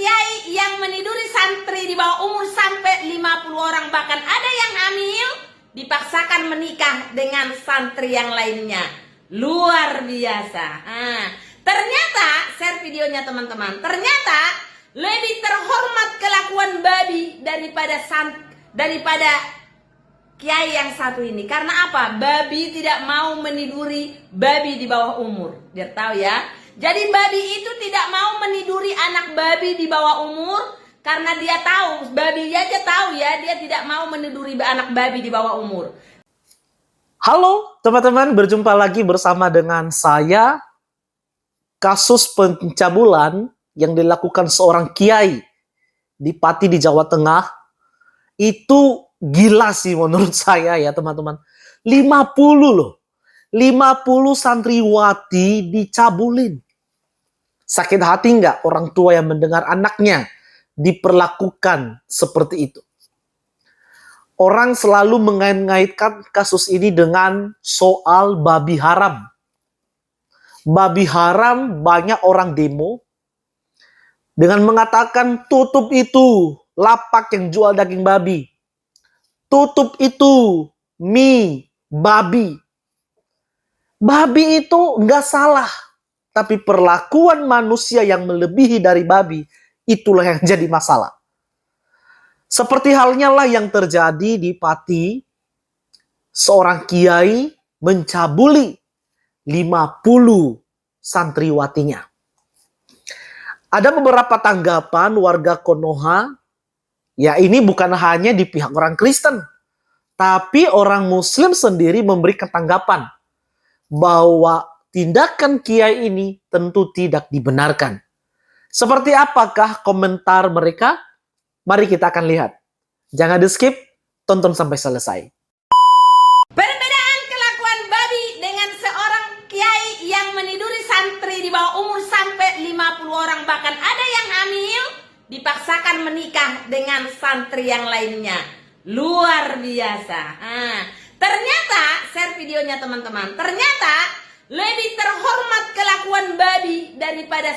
kiai yang meniduri santri di bawah umur sampai 50 orang, bahkan ada yang hamil dipaksakan menikah dengan santri yang lainnya. Luar biasa. Ternyata, share videonya teman-teman, ternyata lebih terhormat kelakuan babi daripada kiai yang satu ini. Karena apa? Babi tidak mau meniduri babi di bawah umur. Biar tahu ya. Jadi babi itu tidak mau meniduri anak babi di bawah umur karena dia tahu, babi aja tahu ya, dia tidak mau meniduri anak babi di bawah umur. Halo teman-teman, berjumpa lagi bersama dengan saya. Kasus pencabulan yang dilakukan seorang kiai di Pati di Jawa Tengah itu gila sih menurut saya ya teman-teman. 50 loh. 50 santriwati dicabulin. Sakit hati nggak orang tua yang mendengar anaknya diperlakukan seperti itu? Orang selalu mengait-ngaitkan kasus ini dengan soal babi haram. Babi haram, banyak orang demo dengan mengatakan tutup itu lapak yang jual daging babi. Tutup itu mie babi. Babi itu nggak salah. Tapi perlakuan manusia yang melebihi dari babi, itulah yang jadi masalah. Seperti halnya lah yang terjadi di Pati, seorang kiai mencabuli 50 santriwatinya. Ada beberapa tanggapan warga Konoha, ya ini bukan hanya di pihak orang Kristen, tapi orang Muslim sendiri memberikan tanggapan bahwa tindakan kiai ini tentu tidak dibenarkan. Seperti apakah komentar mereka? Mari kita akan lihat. Jangan di skip, tonton sampai selesai. Perbedaan kelakuan babi dengan seorang kiai yang meniduri santri di bawah umur sampai 50 orang, bahkan ada yang hamil dipaksakan menikah dengan santri yang lainnya. Luar biasa. Ternyata, share videonya teman-teman, ternyata lebih terhormat kelakuan babi daripada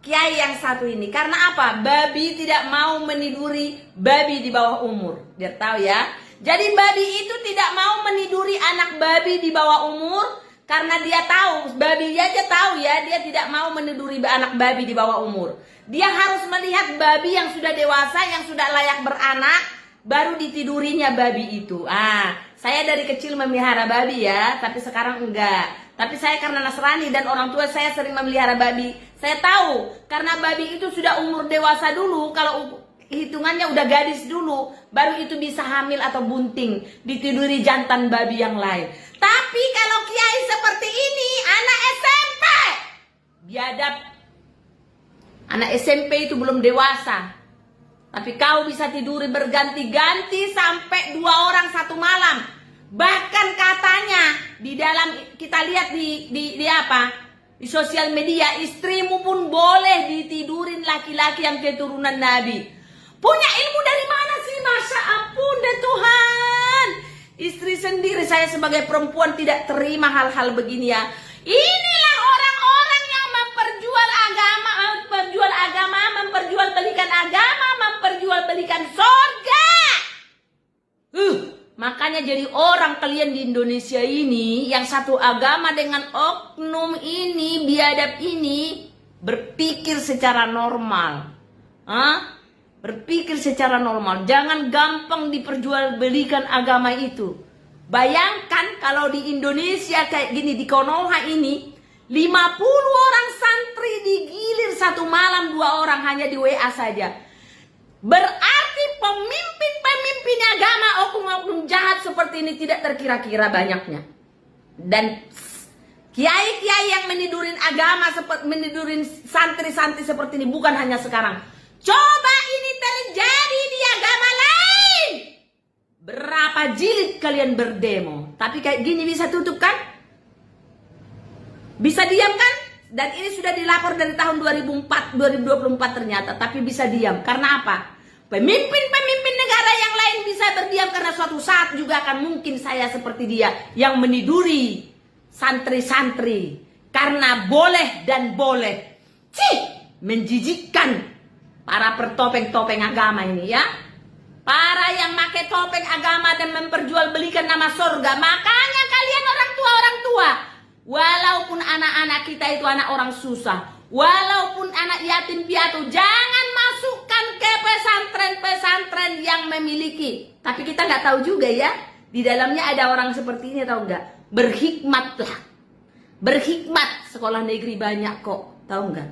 kiai yang satu ini. Karena apa? Babi tidak mau meniduri babi di bawah umur. Biar tahu ya. Jadi babi itu tidak mau meniduri anak babi di bawah umur karena dia tahu, babi aja tahu ya, dia tidak mau meniduri anak babi di bawah umur. Dia harus melihat babi yang sudah dewasa, yang sudah layak beranak, baru ditidurinya babi itu. Saya dari kecil memelihara babi ya, tapi sekarang enggak. Tapi saya karena Nasrani dan orang tua saya sering memelihara babi, saya tahu karena babi itu sudah umur dewasa dulu, kalau hitungannya udah gadis dulu, baru itu bisa hamil atau bunting, ditiduri jantan babi yang lain. Tapi kalau kiai seperti ini, anak SMP, biadab. Anak SMP itu belum dewasa. Tapi kau bisa tiduri berganti-ganti sampai 2 orang satu malam. Bahkan katanya di dalam kita lihat di sosial media, istrimu pun boleh ditidurin laki-laki yang keturunan Nabi. Punya ilmu dari mana sih? Masya ampun deh Tuhan. Istri sendiri, saya sebagai perempuan tidak terima hal-hal begini ya. Inilah orang-orang yang memperjualbelikan agama, memperjualbelikan surga. Makanya jadi orang kalian di Indonesia ini yang satu agama dengan oknum ini, biadab ini, berpikir secara normal. Berpikir secara normal, jangan gampang diperjualbelikan agama itu. Bayangkan kalau di Indonesia kayak gini, di Konoha ini 50 orang santri digilir satu malam, 2 orang hanya di WA saja. Berarti pemimpin agama, oknum-oknum jahat seperti ini tidak terkira-kira banyaknya. Dan kiai-kiai yang menidurin agama, menidurin santri-santri seperti ini bukan hanya sekarang. Coba ini terjadi di agama lain. Berapa jilid kalian berdemo, tapi kayak gini bisa tutup kan? Bisa diam kan? Dan ini sudah dilapor dari tahun 2024 ternyata, tapi bisa diam. Karena apa? Pemimpin negara yang lain bisa terdiam karena suatu saat juga akan mungkin saya seperti dia yang meniduri santri-santri karena boleh dan boleh. menjijikkan para pertopeng-topeng agama ini ya. Para yang pakai topeng agama dan memperjualbelikan nama surga. Makanya kalian orang tua, walaupun anak-anak kita itu anak orang susah, walaupun anak yatim piatu, jangan masukkan ke pesantren-pesantren yang memiliki. Tapi kita nggak tahu juga ya, di dalamnya ada orang seperti ini, tahu nggak? Berhikmatlah, berhikmat. Sekolah negeri banyak kok, tahu nggak?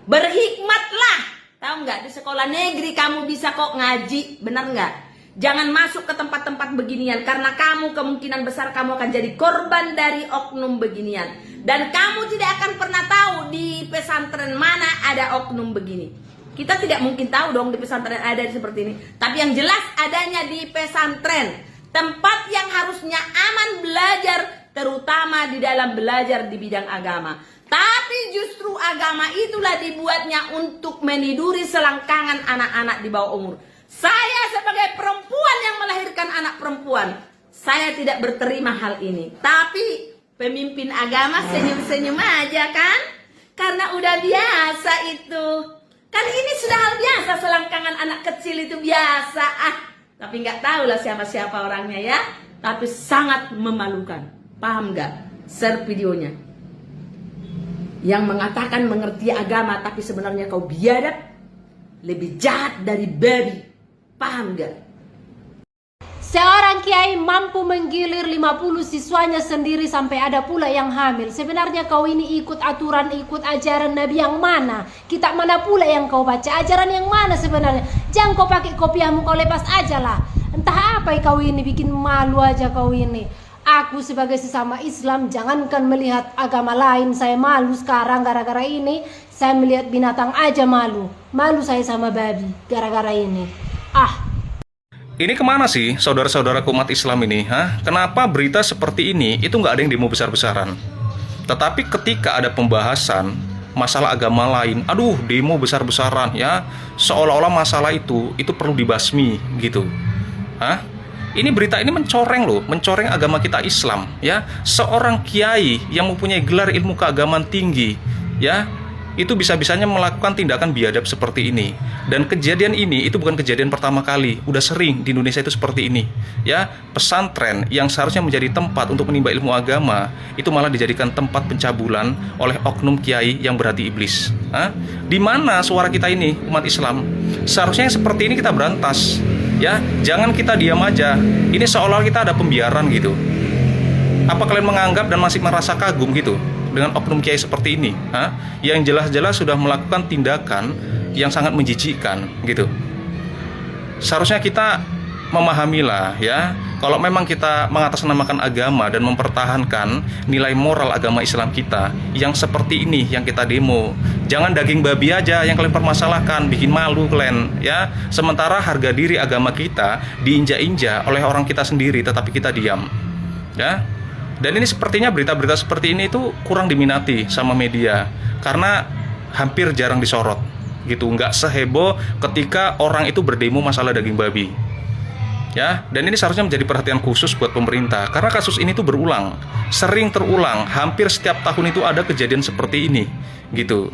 Berhikmatlah. Tahu nggak, di sekolah negeri kamu bisa kok ngaji, benar nggak? Jangan masuk ke tempat-tempat beginian, karena kamu kemungkinan besar kamu akan jadi korban dari oknum beginian. Dan kamu tidak akan pernah tahu di pesantren mana ada oknum begini. Kita tidak mungkin tahu dong di pesantren ada seperti ini. Tapi yang jelas adanya di pesantren, tempat yang harusnya aman belajar, terutama di dalam belajar di bidang agama. Tapi justru agama itulah dibuatnya untuk meniduri selangkangan anak-anak di bawah umur. Saya sebagai perempuan yang melahirkan anak perempuan, saya tidak berterima hal ini. Tapi pemimpin agama senyum-senyum aja kan? Karena udah biasa itu. Kan ini sudah hal biasa, selangkangan anak kecil itu biasa. Tapi nggak tahu lah siapa-siapa orangnya ya. Tapi sangat memalukan. Paham nggak? Share videonya. Yang mengatakan mengerti agama tapi sebenarnya kau biadab, lebih jahat dari babi. Paham gak? Seorang kiai mampu menggilir 50 siswanya sendiri sampai ada pula yang hamil. Sebenarnya kau ini ikut aturan, ikut ajaran Nabi yang mana? Kitab mana pula yang kau baca? Ajaran yang mana sebenarnya? Jangan kau pakai kopiahmu, kau lepas aja lah. Entah apa kau ini, bikin malu aja kau ini. Aku sebagai sesama Islam, jangankan melihat agama lain, saya malu sekarang gara-gara ini. Saya melihat binatang aja malu. Malu saya sama babi gara-gara ini. Ini kemana sih saudara-saudaraku umat Islam ini? Kenapa berita seperti ini itu nggak ada yang demo besar-besaran? Tetapi ketika ada pembahasan masalah agama lain, aduh demo besar-besaran ya, seolah-olah masalah itu perlu dibasmi gitu. Ini berita ini mencoreng loh, mencoreng agama kita Islam ya. Seorang kiai yang mempunyai gelar ilmu keagamaan tinggi ya, itu bisa-bisanya melakukan tindakan biadab seperti ini. Dan kejadian ini itu bukan kejadian pertama kali, udah sering di Indonesia itu seperti ini ya. Pesantren yang seharusnya menjadi tempat untuk menimba ilmu agama, itu malah dijadikan tempat pencabulan oleh oknum kiai yang berhati iblis. Di mana suara kita ini umat Islam? Seharusnya yang seperti ini kita berantas ya, jangan kita diam aja. Ini seolah kita ada pembiaran gitu. Apa kalian menganggap dan masih merasa kagum gitu dengan oknum kiai seperti ini? Yang jelas-jelas sudah melakukan tindakan yang sangat menjijikkan gitu. Seharusnya kita memahamilah ya, kalau memang kita mengatasnamakan agama dan mempertahankan nilai moral agama Islam kita, yang seperti ini yang kita demo. Jangan daging babi aja yang kalian permasalahkan, bikin malu kalian ya. Sementara harga diri agama kita diinjak-injak oleh orang kita sendiri, tetapi kita diam ya. Dan ini sepertinya berita-berita seperti ini itu kurang diminati sama media, karena hampir jarang disorot gitu. Nggak seheboh ketika orang itu berdemo masalah daging babi ya. Dan ini seharusnya menjadi perhatian khusus buat pemerintah, karena kasus ini tuh berulang, sering terulang, hampir setiap tahun itu ada kejadian seperti ini gitu.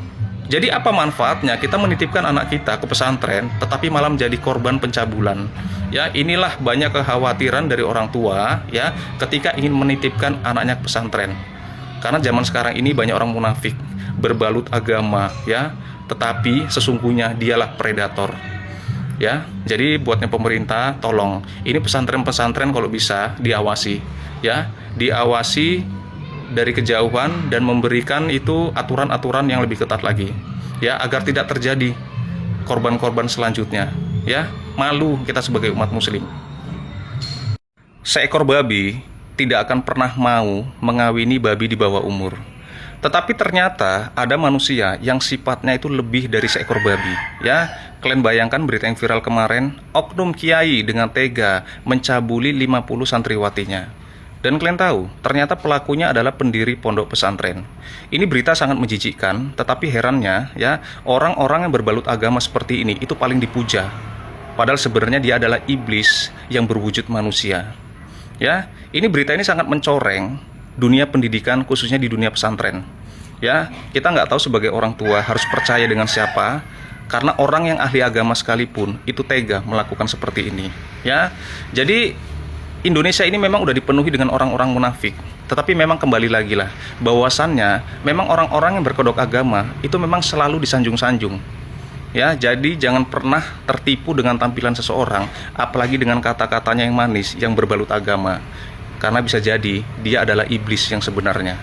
Jadi apa manfaatnya kita menitipkan anak kita ke pesantren tetapi malah menjadi korban pencabulan ya. Inilah banyak kekhawatiran dari orang tua ya ketika ingin menitipkan anaknya ke pesantren, karena zaman sekarang ini banyak orang munafik berbalut agama ya, tetapi sesungguhnya dialah predator ya. Jadi buatnya pemerintah, tolong ini pesantren-pesantren kalau bisa diawasi ya, diawasi dari kejauhan dan memberikan itu aturan-aturan yang lebih ketat lagi ya, agar tidak terjadi korban-korban selanjutnya ya. Malu kita sebagai umat muslim. Seekor babi tidak akan pernah mau mengawini babi di bawah umur. Tetapi ternyata ada manusia yang sifatnya itu lebih dari seekor babi ya. Kalian bayangkan berita yang viral kemarin, oknum kiai dengan tega mencabuli 50 santriwatinya. Dan kalian tahu, ternyata pelakunya adalah pendiri pondok pesantren. Ini berita sangat menjijikkan, tetapi herannya ya, orang-orang yang berbalut agama seperti ini itu paling dipuja. Padahal sebenarnya dia adalah iblis yang berwujud manusia. Ya, ini berita ini sangat mencoreng dunia pendidikan, khususnya di dunia pesantren. Ya, kita nggak tahu sebagai orang tua harus percaya dengan siapa, karena orang yang ahli agama sekalipun itu tega melakukan seperti ini. Ya, jadi Indonesia ini memang udah dipenuhi dengan orang-orang munafik. Tetapi memang kembali lagi lah, bahwasannya memang orang-orang yang berkedok agama itu memang selalu disanjung-sanjung. Ya, jadi jangan pernah tertipu dengan tampilan seseorang, apalagi dengan kata-katanya yang manis, yang berbalut agama. Karena bisa jadi dia adalah iblis yang sebenarnya.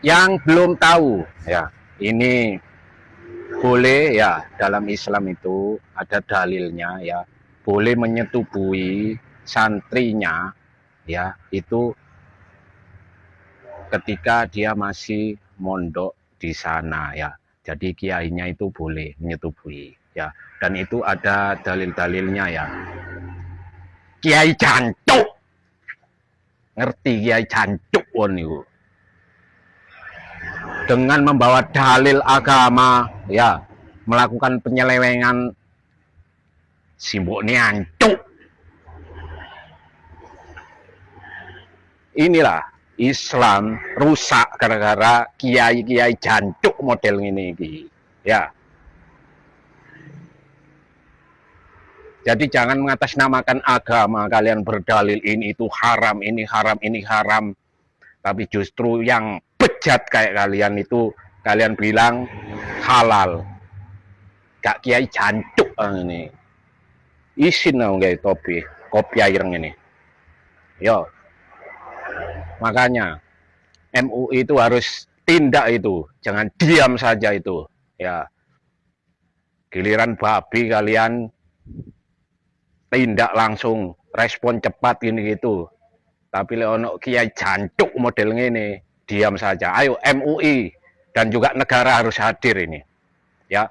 Yang belum tahu ya, ini boleh ya, dalam Islam itu ada dalilnya ya, boleh menyetubui santrinya ya, itu ketika dia masih mondok di sana ya. Jadi kiainya itu boleh menyetubui ya, dan itu ada dalil-dalilnya ya. Kiai jancuk, ngerti kiai jancuk niku, dengan membawa dalil agama ya, melakukan penyelewengan, simboknya ancuk. Inilah Islam rusak gara-gara kiai-kiai jancuk model ini ya. Jadi jangan mengatasnamakan agama kalian berdalil ini itu haram, ini haram, ini haram. Tapi justru yang bejat kayak kalian itu kalian bilang halal. Gak kiai jancuk ini. Isin dong kayak topi, kopi air ini. Yo. Makanya MUI itu harus tindak itu, jangan diam saja itu. Ya. Giliran babi kalian tindak langsung, respon cepat ini gitu. Tapi leono kiai jancuk model ini, diam saja. Ayo MUI dan juga negara harus hadir ini. Ya.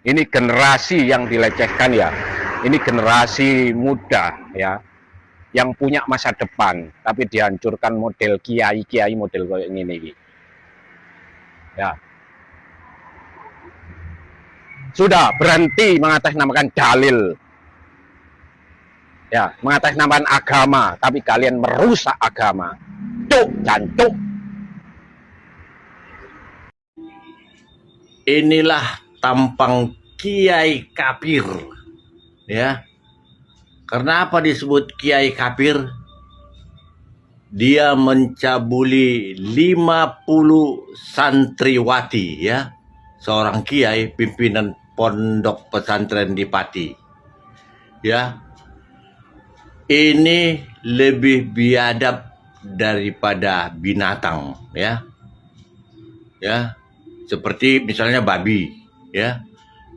Ini generasi yang dilecehkan ya. Ini generasi muda ya, yang punya masa depan, tapi dihancurkan model kiai-kiai model kayak gini. Ya. Sudah berhenti mengatasnamakan dalil. Ya, mengatasnamakan agama, tapi kalian merusak agama. Cuk, jancuk. Inilah tampang kiai kafir. Ya. Karena apa disebut kiai kafir? Dia mencabuli 50 santriwati ya. Seorang kiai pimpinan pondok pesantren di Pati. Ya. Ini lebih biadab daripada binatang ya. Ya. Seperti misalnya babi ya.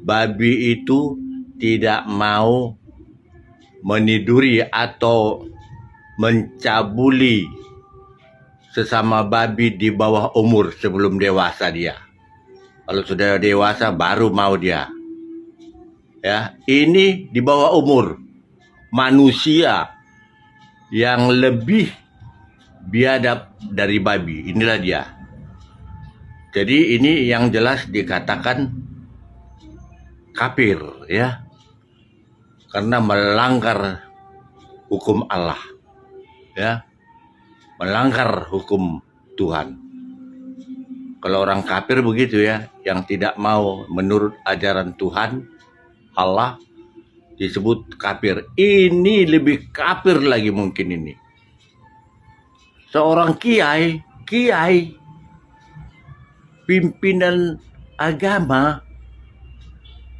Babi itu tidak mau meniduri atau mencabuli sesama babi di bawah umur sebelum dewasa dia. Kalau sudah dewasa baru mau dia. Ya, ini di bawah umur. Manusia yang lebih biadab dari babi. Inilah dia. Jadi ini yang jelas dikatakan kafir ya. Karena melanggar hukum Allah. Ya. Melanggar hukum Tuhan. Kalau orang kafir begitu ya, yang tidak mau menurut ajaran Tuhan Allah, disebut kafir. Ini lebih kafir lagi mungkin ini. Seorang kiai, pimpinan agama,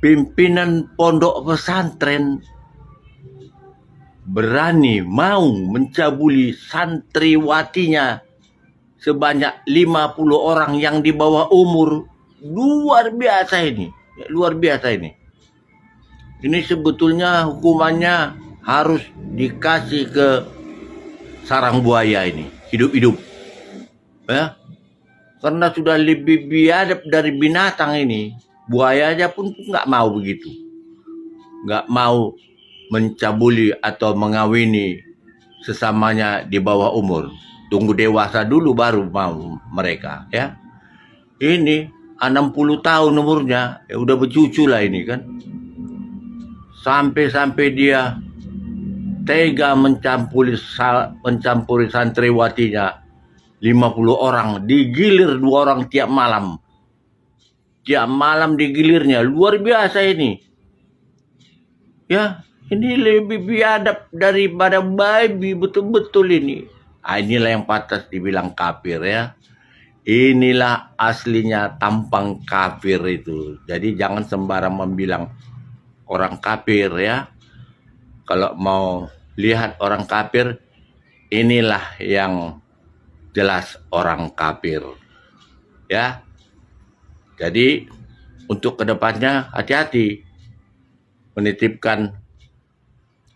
pimpinan pondok pesantren, berani mau mencabuli santriwatinya sebanyak 50 orang yang di bawah umur. Luar biasa ini. Luar biasa ini. Ini sebetulnya hukumannya harus dikasih ke sarang buaya ini. Hidup-hidup. Ya. Karena sudah lebih biadab dari binatang ini. Buaya aja pun nggak mau begitu. Nggak mau mencabuli atau mengawini sesamanya di bawah umur. Tunggu dewasa dulu baru mau mereka, ya. Ini 60 tahun umurnya, ya udah bercucu lah ini kan. Sampai-sampai dia tega mencampuri santriwatinya 50 orang, digilir 2 orang tiap malam. Tiap malam digilirnya, luar biasa ini. Ya, ini lebih biadab daripada babi, betul-betul ini. Inilah yang pantas dibilang kafir ya. Inilah aslinya tampang kafir itu. Jadi jangan sembarang membilang orang kafir ya. Kalau mau lihat orang kafir, inilah yang jelas orang kafir. Ya. Jadi untuk kedepannya hati-hati menitipkan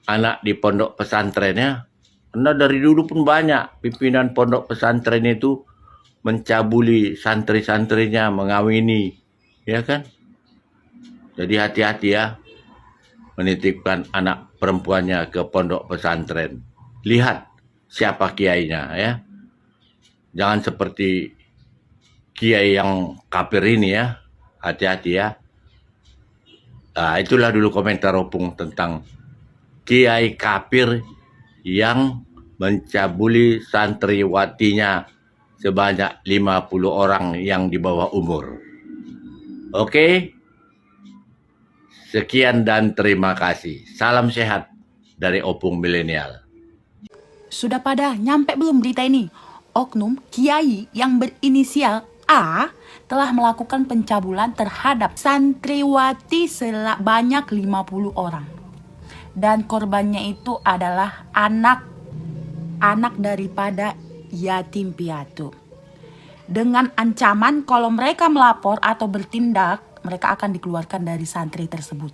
anak di pondok pesantrennya. Karena dari dulu pun banyak pimpinan pondok pesantren itu mencabuli santri-santrinya, mengawini, ya kan? Jadi hati-hati ya menitipkan anak perempuannya ke pondok pesantren. Lihat siapa kiainya ya. Jangan seperti kiai yang kafir ini ya. Hati-hati ya. Nah, itulah dulu komentar Opung tentang kiai kafir yang mencabuli santriwatinya sebanyak 50 orang yang di bawah umur. Oke? Sekian dan terima kasih. Salam sehat dari Opung Milenial. Sudah pada nyampe belum berita ini? Oknum kiai yang berinisial A telah melakukan pencabulan terhadap santriwati sebanyak 50 orang. Dan korbannya itu adalah anak daripada yatim piatu. Dengan ancaman kalau mereka melapor atau bertindak, mereka akan dikeluarkan dari santri tersebut.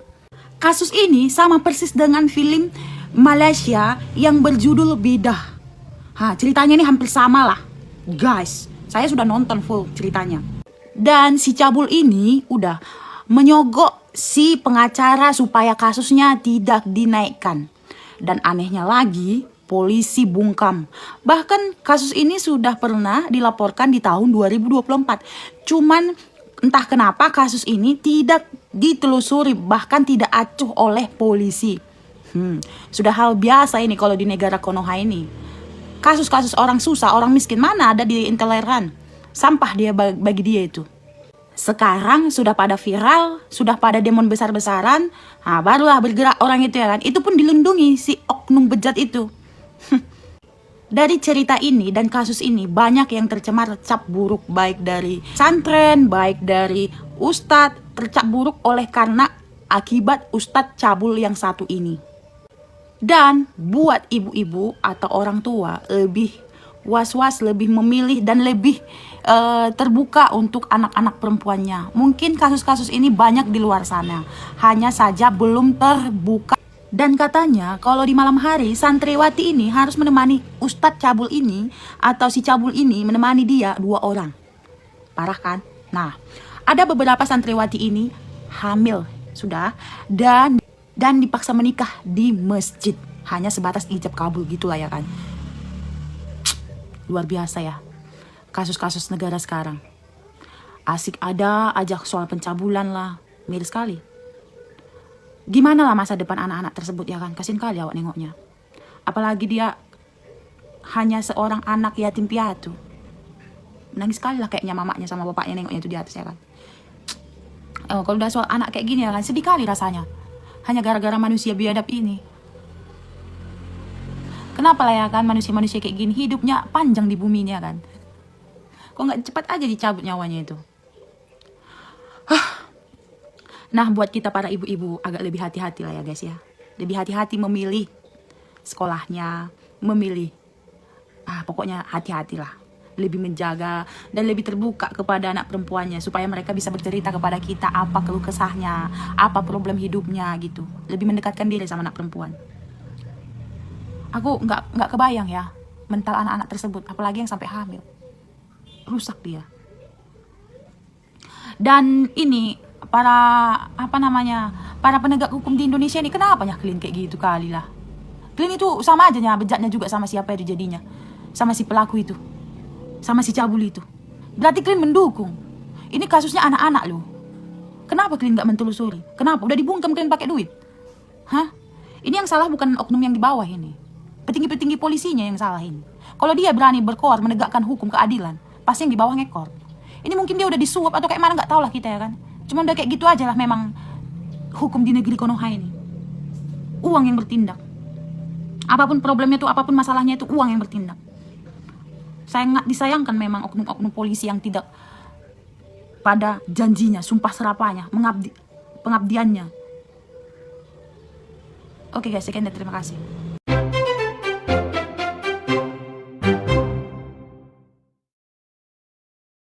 Kasus ini sama persis dengan film Malaysia yang berjudul Bidah. Ceritanya ini hampir sama lah. Guys, saya sudah nonton full ceritanya. Dan si cabul ini udah menyogok si pengacara supaya kasusnya tidak dinaikkan. Dan anehnya lagi, polisi bungkam. Bahkan kasus ini sudah pernah dilaporkan di tahun 2024. Cuman entah kenapa kasus ini tidak ditelusuri, bahkan tidak acuh oleh polisi. Sudah hal biasa ini kalau di negara Konoha ini. Kasus-kasus orang susah, orang miskin mana ada di intoleran. Sampah dia bagi dia itu. Sekarang sudah pada viral, sudah pada demon besar-besaran, barulah bergerak orang itu ya kan. Itu pun dilindungi si oknum bejat itu. Dari cerita ini dan kasus ini banyak yang tercemar cap buruk, baik dari santren, baik dari ustadz, tercap buruk oleh karena akibat ustadz cabul yang satu ini. Dan buat ibu-ibu atau orang tua lebih was-was, lebih memilih dan lebih terbuka untuk anak-anak perempuannya. Mungkin kasus-kasus ini banyak di luar sana, hanya saja belum terbuka. Dan katanya kalau di malam hari santriwati ini harus menemani ustadz cabul ini atau si cabul ini menemani dia 2 orang. Parah kan? Nah, ada beberapa santriwati ini hamil sudah dan dipaksa menikah di masjid. Hanya sebatas ijab kabul gitulah ya kan. Luar biasa ya kasus-kasus negara sekarang. Asik ada aja soal pencabulan lah. Miris sekali. Gimana lah masa depan anak-anak tersebut ya kan. Kasian kali awak nengoknya. Apalagi dia hanya seorang anak yatim piatu. Nangis sekali lah kayaknya mamanya sama bapaknya nengoknya itu di atas ya kan. Kalau udah soal anak kayak gini ya kan, sedih kali rasanya. Hanya gara-gara manusia biadab ini. Kenapa lah ya kan manusia-manusia kayak gini hidupnya panjang di bumi ini ya kan. Kok gak cepat aja dicabut nyawanya itu. Nah buat kita para ibu-ibu agak lebih hati-hati lah ya guys ya. Lebih hati-hati memilih sekolahnya, memilih. Pokoknya hati-hatilah. Lebih menjaga dan lebih terbuka kepada anak perempuannya supaya mereka bisa bercerita kepada kita apa keluh kesahnya, apa problem hidupnya gitu. Lebih mendekatkan diri sama anak perempuan. Aku nggak kebayang ya mental anak-anak tersebut, apalagi yang sampai hamil. Rusak dia. Dan ini para penegak hukum di Indonesia ini kenapa nyakelin kayak gitu kali lah. Kalian itu sama aja bejatnya juga sama siapa itu jadinya. Sama si pelaku itu. Sama si cabul itu. Berarti kalian mendukung. Ini kasusnya anak-anak loh. Kenapa kalian gak mentelusuri? Kenapa? Udah dibungkam kalian pakai duit? Hah? Ini yang salah bukan oknum yang di bawah ini. Petinggi-petinggi polisinya yang salah ini. Kalau dia berani berkoar menegakkan hukum keadilan, pasti yang di bawah ngekor. Ini mungkin dia udah disuap atau kayak mana gak tahu lah kita ya kan. Cuma udah kayak gitu aja lah memang hukum di negeri Konoha ini. Uang yang bertindak. Apapun problemnya tuh, apapun masalahnya itu uang yang bertindak. Sangat disayangkan memang oknum-oknum polisi yang tidak pada janjinya, sumpah serapanya, pengabdiannya. Oke guys, sekian dan terima kasih.